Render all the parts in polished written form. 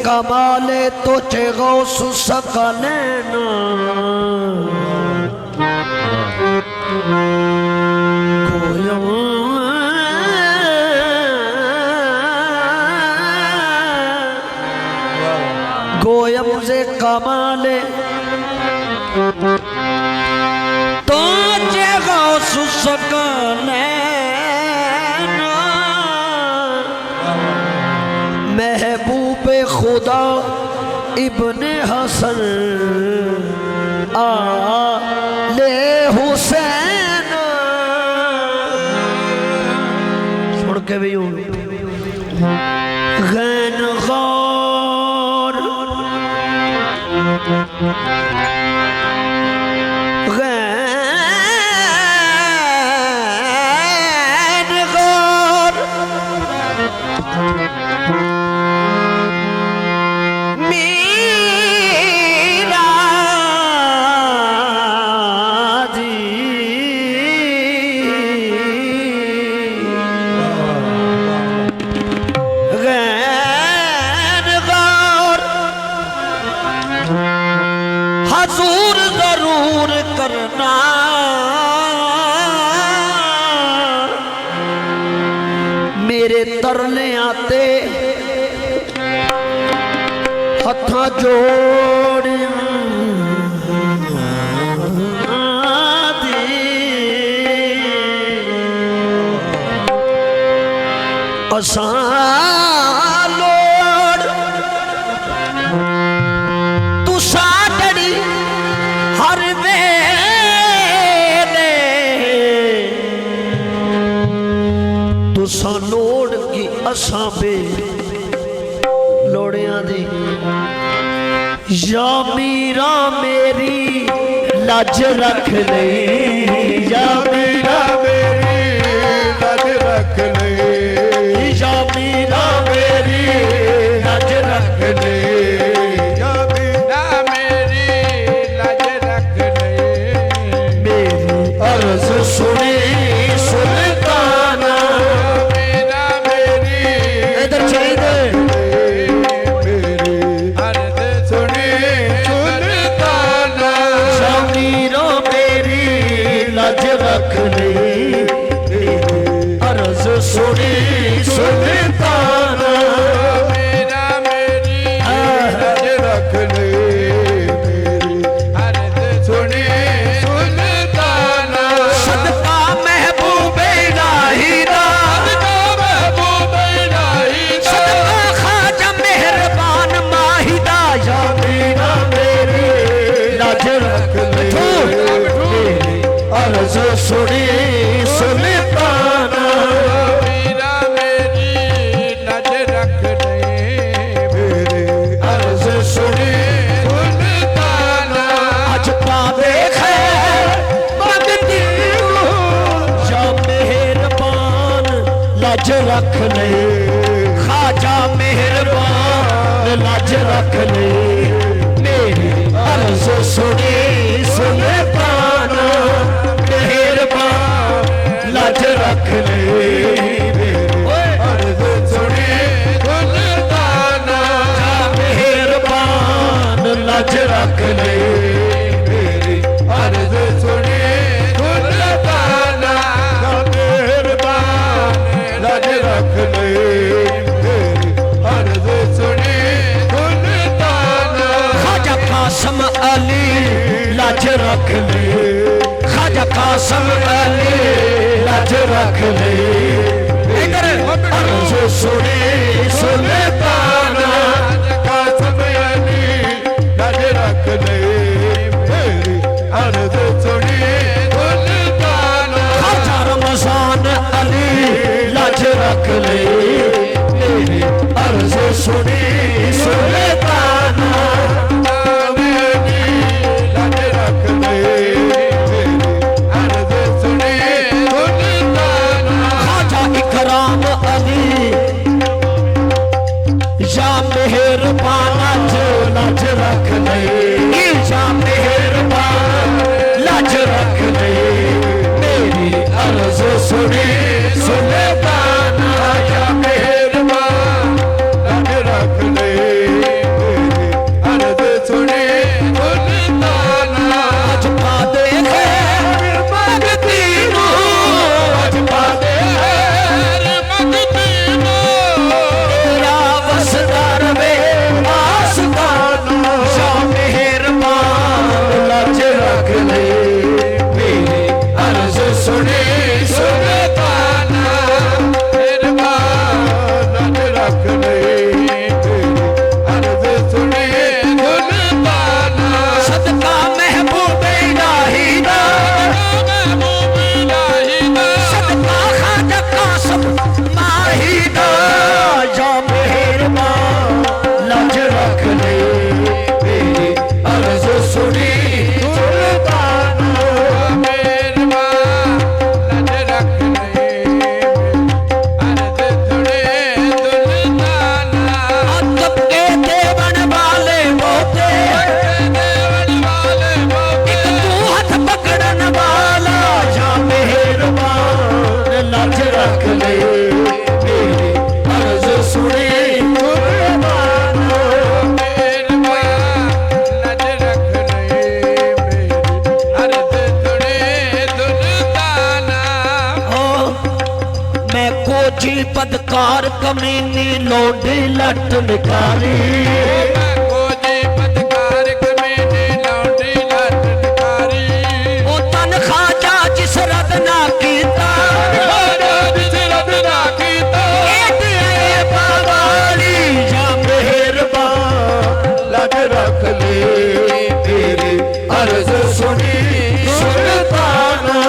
कमाले तुझे गौस सकने ना गोयम से कमाले तुझे गौस सकने ना महबूब खुदा इब्ने हसन आले हुसैन सुन के भी गैन गौर गैन गौर हजूर जरूर करना मेरे तरले आते हथा जोड़ असा लोड़ की असां बे लोड़ियां दी या मीरा मेरी लाज रख ले या मीरा मेरी लाज रख ले या मीरा मेरी लाज रख ले या मीरा मेरी लाज रख ले मेरी अर्ज सुने अर्ज सुनी सुल्ताना मेरा मेरी लाज रख ले मेरी अर्ज सुनी सुल्ताना सदका महबूब इलाही दा सदका महबूब इलाही दा सदका ख्वाजा मेहरबान माहिदा या मीरा मेरी लाज रख ले अर्ज सुनी सुल्ताना मेरा मेरी लाज रख ले मेरे अर्ज सुनी सुल्ताना अज पावे खैर मंगती या मेहरबान लाज रख ले ख्वाजा मेहरबान लाज रख ले मेरी अर्ज सुनी सुल्ताना लाज रख ले अर्ज सुनी सुल्ताना मेहरबान लाज रख ले मेरी अर्ज सुनी सुल्ताना मेहरबान लाज रख ले मेरी अर्ज सुनी सुल्ताना ख्वाजा कासम अली लाज रख ले ख्वाजा कासम अली लाज रख ले अर्ज सुनी सुल्ताना कासम अली लाज रख ले मेरी अर्ज सुनी सुल्ताना ख्वाजा रमजान अली लाज रख ले मेरी अर्ज सुनी सुल्ताना लाज रख ले या मेहरबान लाज रख ले या मेहरबान लाज रख ले मेरी अर्ज सुनी सुल्ताना या मेहरबान लाज रख ले बदकार कमीनी लौंडी लट निकारी खोजी बदकार कमीनी लौंडी लट निकारी ओ तन खाजा जिस रद ना कीता जिस रद ना कीता बावाली जा मेहरबान लग रख ले तेरी अर्ज सुनी सुल्ताना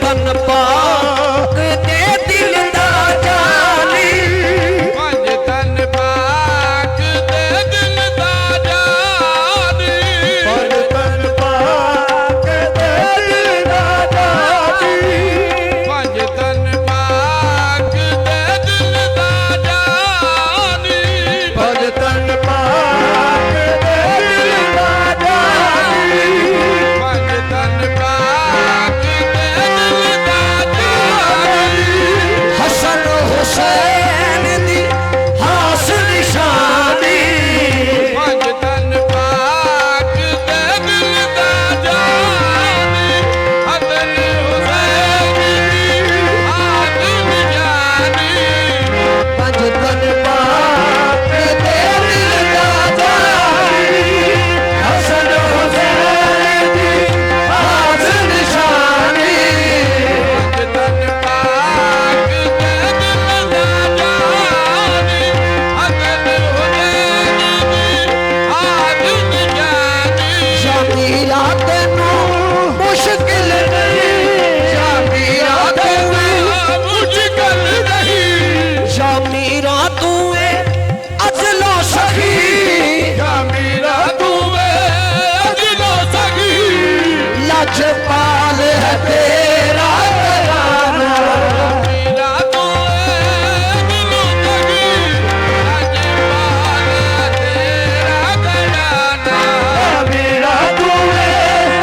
तन पाक दे दिल दा जानी पंज तन पाक दे दिल दा जानी पंज तन पाक दे दिल दा जानी पंज तन पाक दे दिल दा जानी पंज तन पाक दे दिल दा जानी पंज तन पाक हसन हुसैन दी हास निशानी पंज तन पाक दे दिल दा जानी हसन हुसैन दी हाथ निशानी पंज तन पाक दे दिल दा जानी हसन हुसैन दी हास निशानी पंज तन पाक दे दिल दा जानी हसन हुसैन दी हाथ निशानी शामीरा तेनू मुश्किल नहीं शामीरा तेनू मुश्किल नहीं शामीरा तू अजलो सखी शामीरा तू अजलो सखी लजपाल है तेरा घराना शामीरा तू अजलो सखी लजपाल तेरा घराना शामीरा तू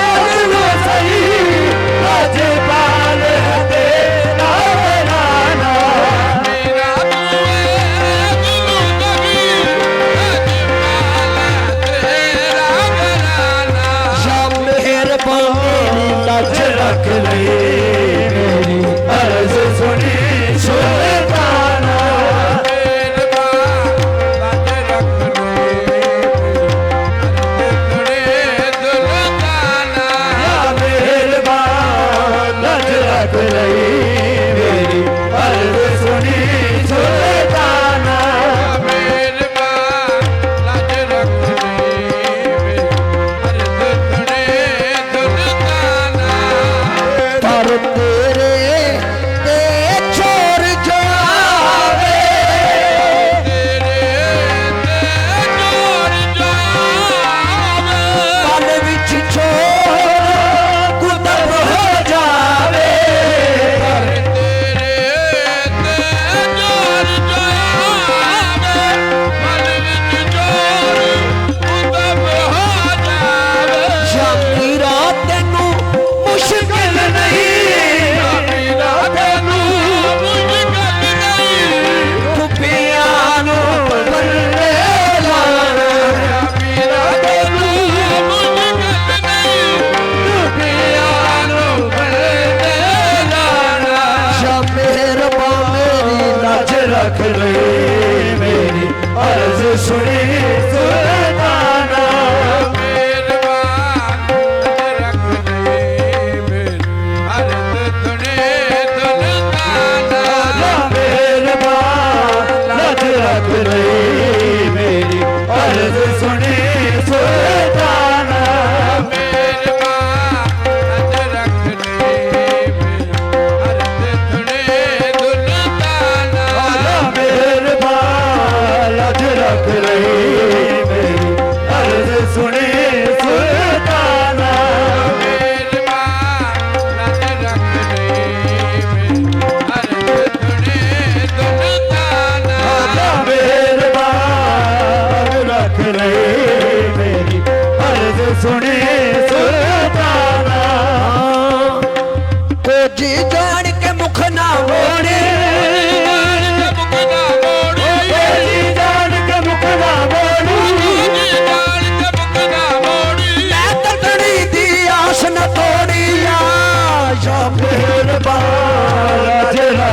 अजलो सही लजपाल है तेरा घराना शामीरा तू अजलो सखी लजपाल तेरा घराना या मेहरबानी लज रख ले मेरी अर्ज सुनी सुल्ताना या मेहरबान लज रख ले मेरी अर्ज सुनी सुल्ताना पर तेरे ते छोर जो आवे पल विच छोर कुदब हो जावे शामीरा तेनू मुश्किल नहीं कुपियां नू बल्ले लाना कुपियां नू बल्ले लाना या मेहरबान मेरी लज रख ले मेरी अर्ज सुनी सुल्ताना या मेहरबान लज रख ले मेरी अर्ज सुनी सुल्ताना या मेहरबान लज रख ले मेरी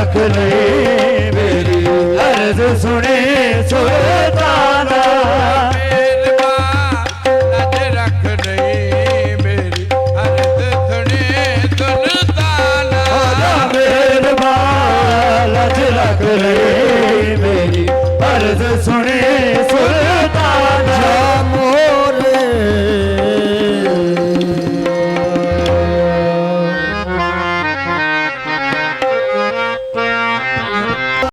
ਰੱਖ ਲਈ ਮੇਰੀ ਅਰਜ਼ ਸੁਣੇ ਸੁਲਤਾਨਾ ਮਿਹਰਬਾਨ ਲੱਜ ਰੱਖ ਲਈ ਮੇਰੀ ਅਰਜ਼ ਸੁਣੇ ਸੁਲਤਾਨਾ ਮਿਹਰਬਾਨ ਲੱਜ ਰੱਖ ਲਈ ਮੇਰੀ ਅਰਜ਼ ਸੁਣੇ ਸੁਲਤਾਨਾ